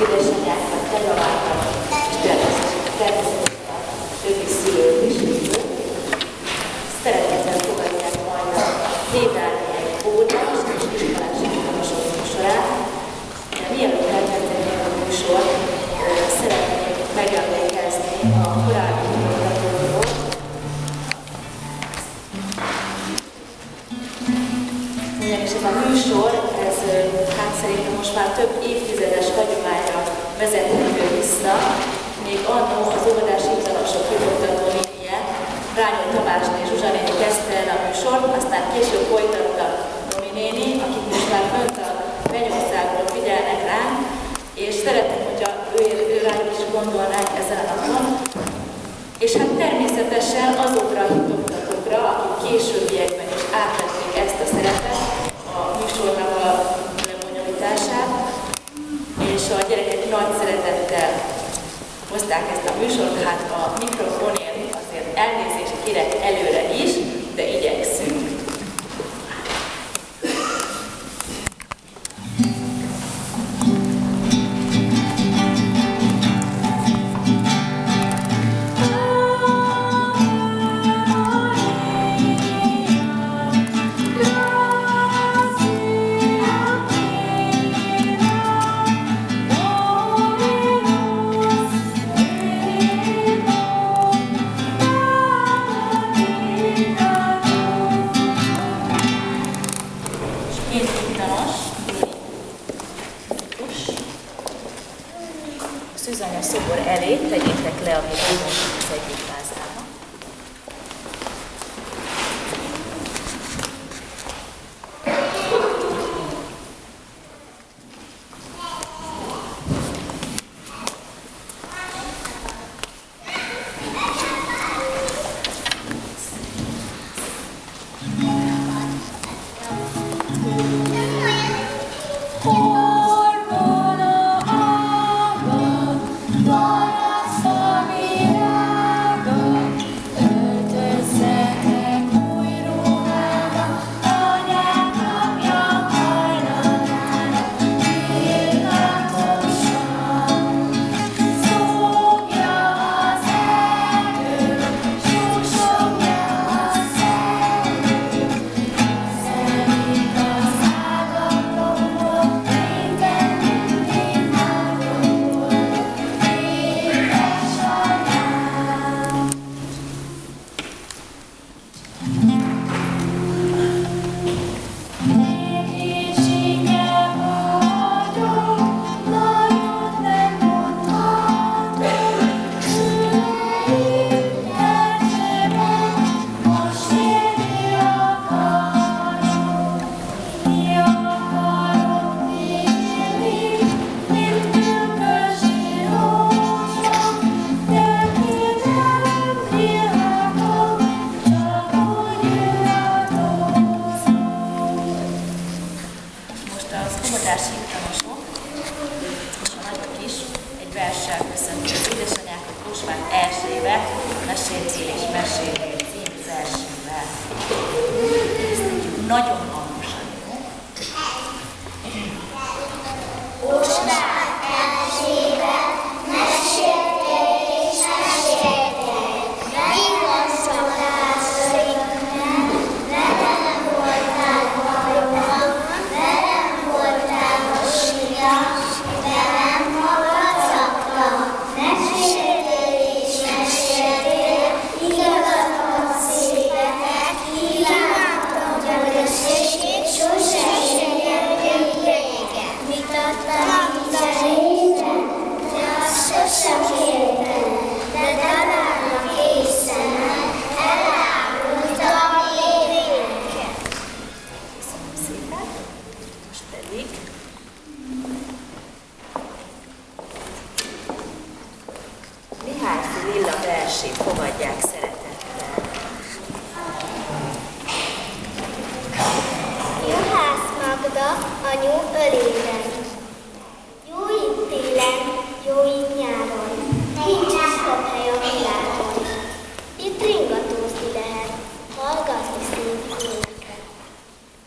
édesanyákat, nagyapákat, és természetesen a többi szülőt is üdvözlök. Szeretettel fogadják majd a Dédániai óvodás és iskolás iskolások műsorát, de mielőtt elkezdenék a műsort, szeretnék megemlékezni a korábbi mutatóról. Ugyanis ez a műsor, ez hát szerintem most már több évtizedes hagyományra vezethető vissza. Még annó az óvodás hivatanosok kimutató nénie, Rányó Tamásné és Zsuzsa néni kezdte el a műsort, aztán később folytatta Romi néni, akik most már fönt a Mennyországról figyelnek ránk, és szeretném, hogyha ő rájuk is gondolnánk ezen a napon. És hát természetesen azokra a hitoktatókra, akik későbbiekben is átvették ezt a szerepet, a műsornak a lebonyolítását, és a gyerekek nagy szeretettel hozták ezt a műsort, hát a mikrofonért azért elnézést kérek előre is, de igyekszünk. Szűzanya szobor elé tegyétek le, amit mondunk az egyik vázába.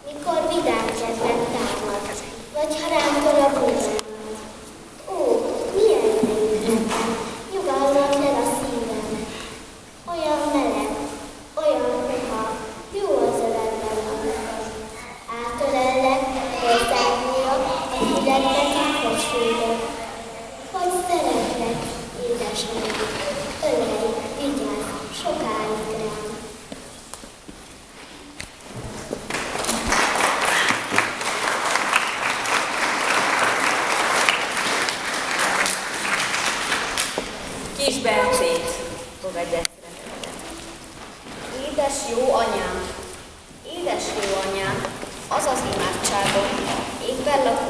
Mikor vidám kedvet támad, vagy ha rám tör a búzámat. Ó,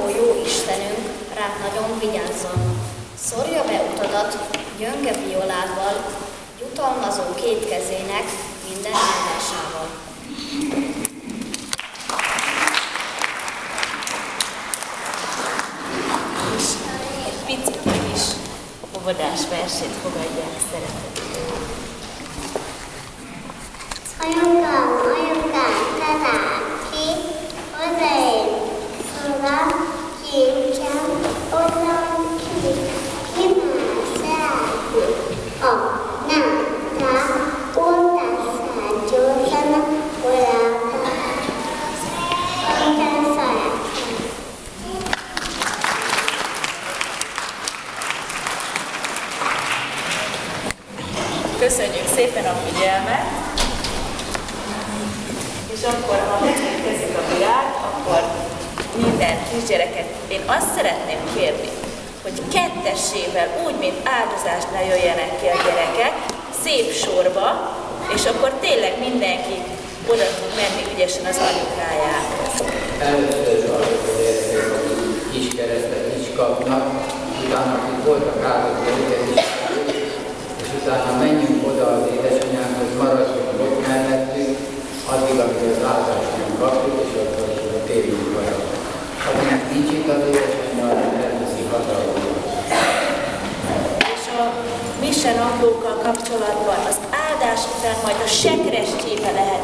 mindenható jó Istenünk ránk nagyon vigyázzon. Szorja be utadat gyönge violával, jutalmazó két kezének minden áldásával. És egy picike kis óvodás versét fogadják szeretettel. Anyukám, tanácsi, odaér, szóval, kincsem, odaam ki, kimászál, nem, oltásszál gyorsan, olákkal, oltásszál. Köszönjük szépen a figyelmet, és akkor, ha megérkezik a virág, akkor minden kisgyereket én azt szeretném kérni, hogy kettesével, úgy, mint áldozásnál jöjjenek ki a gyerekek, szép sorba, és akkor tényleg mindenki oda tud menni ügyesen az anyukájához. Először azok a gyerekek, akik kis keresztet is kapnak, utána akik voltak áldozó és utána menjünk oda az édesanyához, maradjunk ott mellettünk, addig, amíg az áldást nem kapjuk, és akkor térjünk arra. Akinek nincs itt az édesanyja, elviszi hatalommal. És a mise naplókkal kapcsolatban az áldás után majd a sekres csépe lehet